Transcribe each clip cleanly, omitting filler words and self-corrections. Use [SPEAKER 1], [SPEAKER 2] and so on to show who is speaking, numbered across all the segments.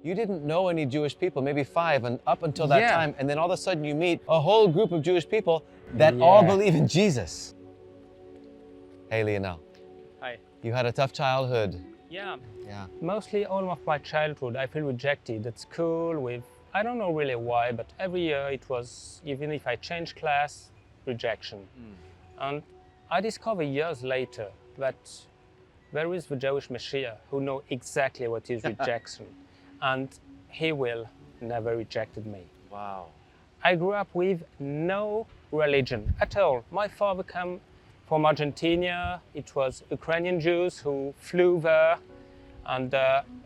[SPEAKER 1] You didn't know any Jewish people, maybe 5, and up until that
[SPEAKER 2] Yeah.
[SPEAKER 1] time, and then all of a sudden you meet a whole group of Jewish people that all
[SPEAKER 2] Yeah.
[SPEAKER 1] believe in Jesus. Hey, Lionel,
[SPEAKER 2] Hi.
[SPEAKER 1] you had a tough childhood.
[SPEAKER 2] Yeah.
[SPEAKER 1] Yeah.
[SPEAKER 2] Mostly all of my childhood, I feel rejected at school with, I don't know really why, but every year it was, even if I changed class, rejection. And I discovered years later that there is the Jewish Messiah who knows exactly what is rejection. And he will never rejected me.
[SPEAKER 1] Wow.
[SPEAKER 2] I grew up with no religion at all. My father came from Argentina. It was Ukrainian Jews who flew there. And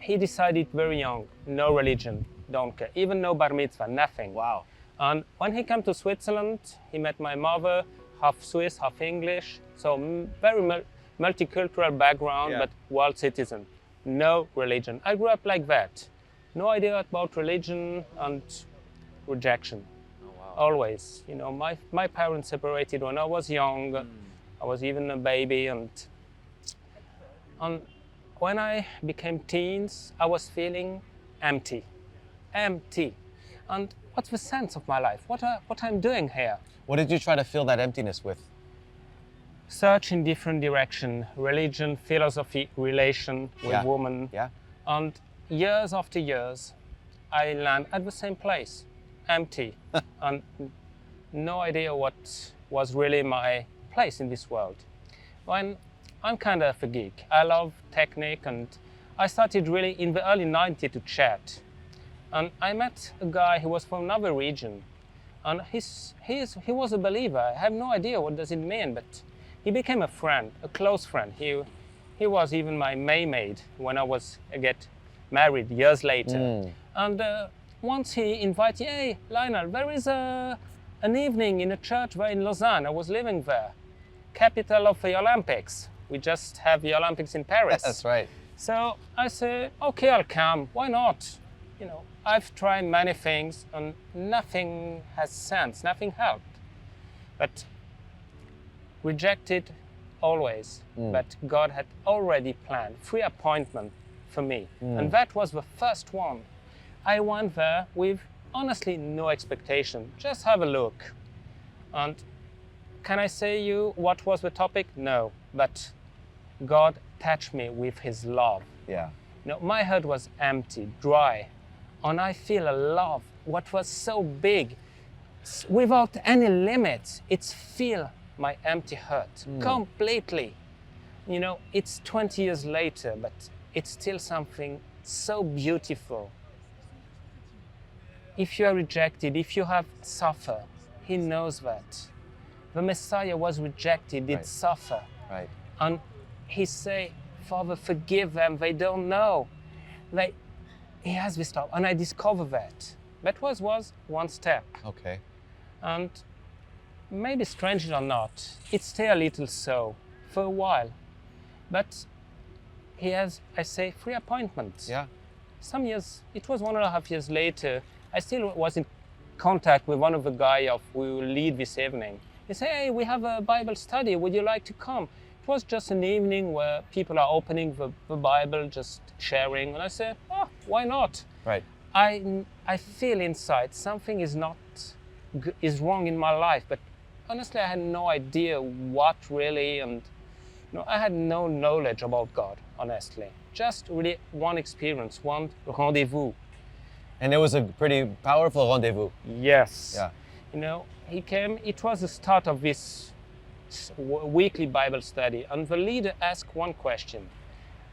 [SPEAKER 2] he decided very young, no religion, don't care. Even no bar mitzvah, nothing.
[SPEAKER 1] Wow.
[SPEAKER 2] And when he came to Switzerland, he met my mother, half Swiss, half English. So very multicultural background,
[SPEAKER 1] Yeah.
[SPEAKER 2] but world citizen. No religion. I grew up like that. No idea about religion and rejection.
[SPEAKER 1] Oh, wow.
[SPEAKER 2] Always. You know, my parents separated when I was young. I was even a baby. And when I became teens, I was feeling empty. Empty. And what's the sense of my life? What I'm doing here?
[SPEAKER 1] What did you try to fill that emptiness with?
[SPEAKER 2] Search in different direction, religion, philosophy, relation with
[SPEAKER 1] Yeah.
[SPEAKER 2] women.
[SPEAKER 1] Yeah.
[SPEAKER 2] And years after years, I land at the same place, empty, and no idea what was really my place in this world. When I'm kind of a geek, I love technique, and I started really in the early 90s to chat. And I met a guy who was from another region, and he was a believer. I have no idea what does it mean, but he became a friend, a close friend. He was even my maid when I was get married years later. And once he invited, hey, Lionel, there is an evening in a church there in Lausanne. I was living there, capital of the Olympics. We just have the Olympics in Paris.
[SPEAKER 1] That's right.
[SPEAKER 2] So I said, okay, I'll come. Why not? You know, I've tried many things and nothing has sense, nothing helped. But rejected always. But God had already planned 3 appointments for me. And that was the first one. I went there with honestly no expectation. Just have a look. And can I say you what was the topic? No. But God touched me with his love.
[SPEAKER 1] Yeah.
[SPEAKER 2] You know, my heart was empty, dry, and I feel a love, what was so big, without any limits. It's fill my empty heart completely. You know, it's 20 years later, but it's still something so beautiful. If you are rejected, if you have suffered, he knows that. The Messiah was rejected, did
[SPEAKER 1] Right.
[SPEAKER 2] suffer.
[SPEAKER 1] Right.
[SPEAKER 2] And he say, Father, forgive them, they don't know. He has this love, and I discovered that. That was one step.
[SPEAKER 1] Okay.
[SPEAKER 2] And maybe strange or not, it stayed a little so for a while. But he has, I say, 3 appointments.
[SPEAKER 1] Yeah.
[SPEAKER 2] Some years, it was 1.5 years later, I still was in contact with one of the guys who will lead this evening. He said, hey, we have a Bible study, would you like to come? It was just an evening where people are opening the Bible, just sharing. And I said, oh, why not?
[SPEAKER 1] Right.
[SPEAKER 2] I feel inside something is wrong in my life, but honestly, I had no idea what really, and I had no knowledge about God, honestly. Just really one experience, one rendezvous.
[SPEAKER 1] And it was a pretty powerful rendezvous.
[SPEAKER 2] Yes.
[SPEAKER 1] Yeah.
[SPEAKER 2] You know, he came, it was the start of this weekly Bible study, and the leader asked one question.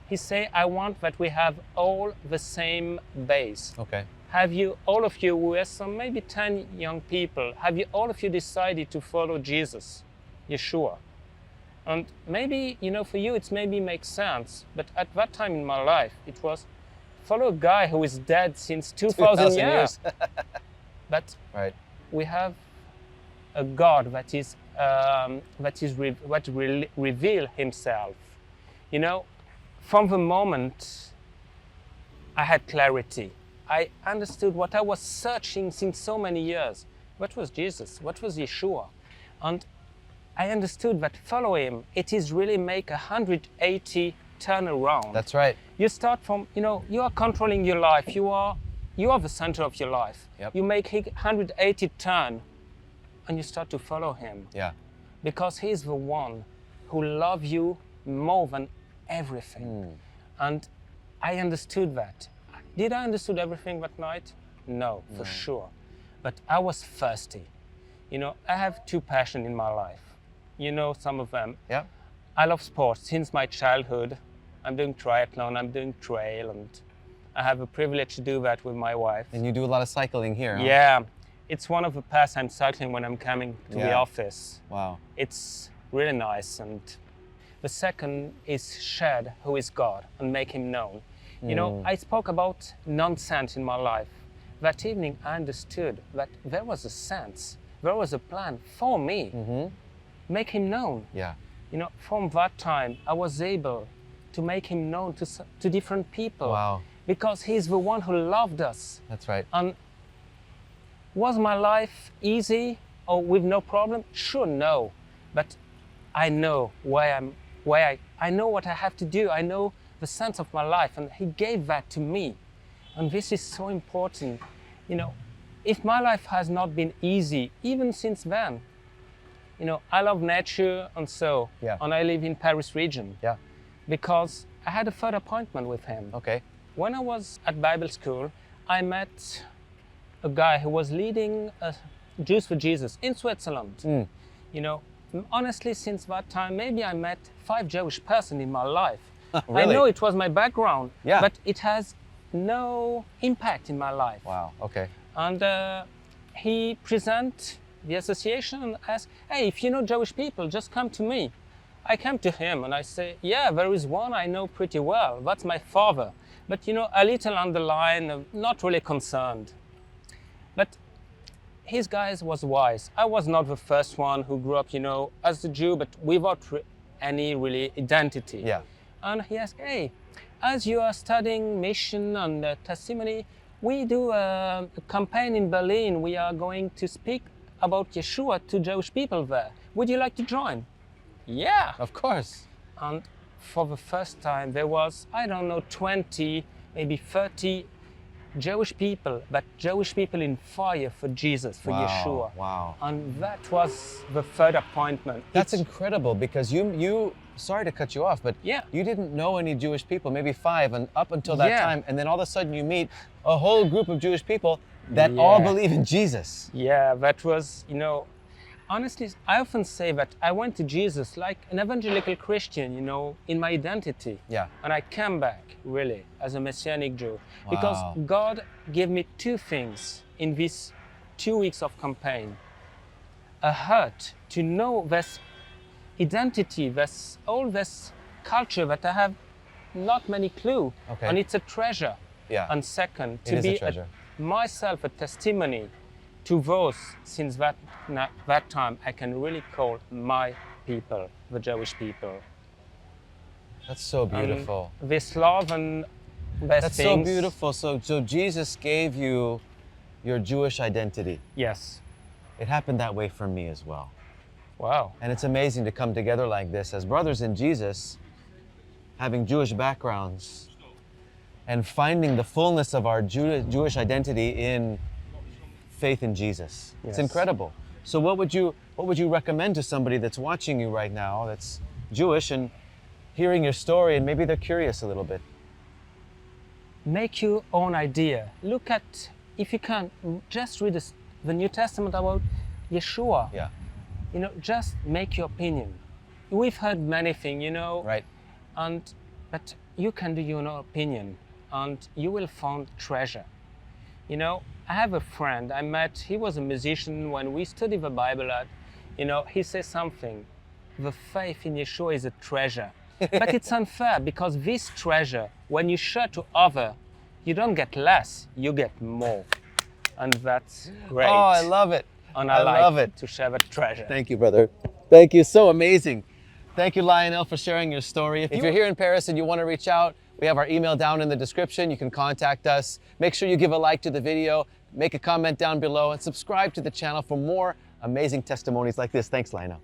[SPEAKER 2] He said, I want that we have all the same base.
[SPEAKER 1] Okay.
[SPEAKER 2] Have you, all of you, we have some maybe 10 young people, have you, all of you decided to follow Jesus, Yechoua? And maybe, for you it's maybe makes sense, but at that time in my life, it was follow a guy who is dead since 2,000 years. But
[SPEAKER 1] Right.
[SPEAKER 2] we have a God that reveal himself. From the moment I had clarity, I understood what I was searching since so many years. What was Jesus? What was Yechoua? And I understood that follow him, it is really make 180 turn around.
[SPEAKER 1] That's right.
[SPEAKER 2] You start from, you are controlling your life. You are the center of your life.
[SPEAKER 1] Yep.
[SPEAKER 2] You make a 180 turn and you start to follow him.
[SPEAKER 1] Yeah.
[SPEAKER 2] Because he's the one who loves you more than everything. And I understood that. Did I understood everything that night? No, for sure. But I was thirsty. I have two passions in my life. Some of them.
[SPEAKER 1] Yeah.
[SPEAKER 2] I love sports since my childhood. I'm doing triathlon, I'm doing trail, and I have a privilege to do that with my wife.
[SPEAKER 1] And you do a lot of cycling here, huh?
[SPEAKER 2] Yeah. It's one of the paths I'm cycling when I'm coming to the office.
[SPEAKER 1] Wow.
[SPEAKER 2] It's really nice. And the second is share who is God and make him known. I spoke about nonsense in my life. That evening I understood that there was a sense, there was a plan for me. Make him known.
[SPEAKER 1] Yeah.
[SPEAKER 2] From that time I was able to make him known to different people.
[SPEAKER 1] Wow.
[SPEAKER 2] Because he's the one who loved us.
[SPEAKER 1] That's right.
[SPEAKER 2] And was my life easy or with no problem? Sure, no. But I know I know what I have to do. I know the sense of my life, and he gave that to me. And this is so important. If my life has not been easy, even since then, I love nature and so, and I live in Paris region.
[SPEAKER 1] Yeah.
[SPEAKER 2] Because I had a third appointment with him.
[SPEAKER 1] Okay.
[SPEAKER 2] When I was at Bible school, I met a guy who was leading Jews for Jesus in Switzerland. Honestly, since that time, maybe I met 5 Jewish persons in my life.
[SPEAKER 1] Really?
[SPEAKER 2] I know it was my background,
[SPEAKER 1] Yeah.
[SPEAKER 2] but it has no impact in my life.
[SPEAKER 1] Wow. Okay.
[SPEAKER 2] And he present the association and asked, hey, if you know Jewish people, just come to me. I came to him and I say, yeah, there is one I know pretty well. That's my father. But a little underline, not really concerned. But his guys was wise. I was not the first one who grew up, as a Jew, but without any really identity.
[SPEAKER 1] Yeah.
[SPEAKER 2] And he asked, hey, as you are studying mission and testimony, we do a campaign in Berlin. We are going to speak about Yechoua to Jewish people there. Would you like to join? Yeah.
[SPEAKER 1] Of course.
[SPEAKER 2] And for the first time, there was, 20, maybe 30 Jewish people, but Jewish people in fire for Jesus, for Yechoua.
[SPEAKER 1] Wow.
[SPEAKER 2] And that was the third appointment.
[SPEAKER 1] That's incredible, because you sorry to cut you off, but you didn't know any Jewish people, maybe 5, and up until that time, and then all of a sudden you meet a whole group of Jewish people that all believe in Jesus.
[SPEAKER 2] Yeah, that was, honestly, I often say that I went to Jesus like an evangelical Christian, in my identity.
[SPEAKER 1] Yeah.
[SPEAKER 2] And I came back, really, as a Messianic Jew. Because God gave me 2 things in these 2 weeks of campaign. A heart to know this identity, all this culture that I have not many clue.
[SPEAKER 1] Okay.
[SPEAKER 2] And it's a treasure.
[SPEAKER 1] Yeah.
[SPEAKER 2] And second,
[SPEAKER 1] It
[SPEAKER 2] to
[SPEAKER 1] is a
[SPEAKER 2] be
[SPEAKER 1] treasure.
[SPEAKER 2] myself a testimony to those since that time I can really call my people, the Jewish people.
[SPEAKER 1] That's so beautiful.
[SPEAKER 2] And this love and best
[SPEAKER 1] That's
[SPEAKER 2] things.
[SPEAKER 1] so beautiful. So Jesus gave you your Jewish identity.
[SPEAKER 2] Yes.
[SPEAKER 1] It happened that way for me as well.
[SPEAKER 2] Wow.
[SPEAKER 1] And it's amazing to come together like this as brothers in Jesus, having Jewish backgrounds, and finding the fullness of our Jewish identity in faith in Jesus.
[SPEAKER 2] Yes.
[SPEAKER 1] It's incredible. So what would you recommend to somebody that's watching you right now, that's Jewish and hearing your story, and maybe they're curious a little bit?
[SPEAKER 2] Make your own idea. Look at, if you can, just read the New Testament about Yechoua.
[SPEAKER 1] Yeah.
[SPEAKER 2] Just make your opinion. We've heard many things,
[SPEAKER 1] Right.
[SPEAKER 2] But you can do your own opinion, and you will find treasure. I have a friend I met, he was a musician. When we studied the Bible, he says something, the faith in Yechoua is a treasure. But it's unfair, because this treasure, when you share to other, you don't get less, you get more. And that's great.
[SPEAKER 1] Oh, I love it.
[SPEAKER 2] And
[SPEAKER 1] I love it.
[SPEAKER 2] to share that treasure.
[SPEAKER 1] Thank you, brother. Thank you. So amazing. Thank you, Lionel, for sharing your story. If you're here in Paris and you want to reach out, we have our email down in the description. You can contact us. Make sure you give a like to the video, make a comment down below, and subscribe to the channel for more amazing testimonies like this. Thanks, Lionel.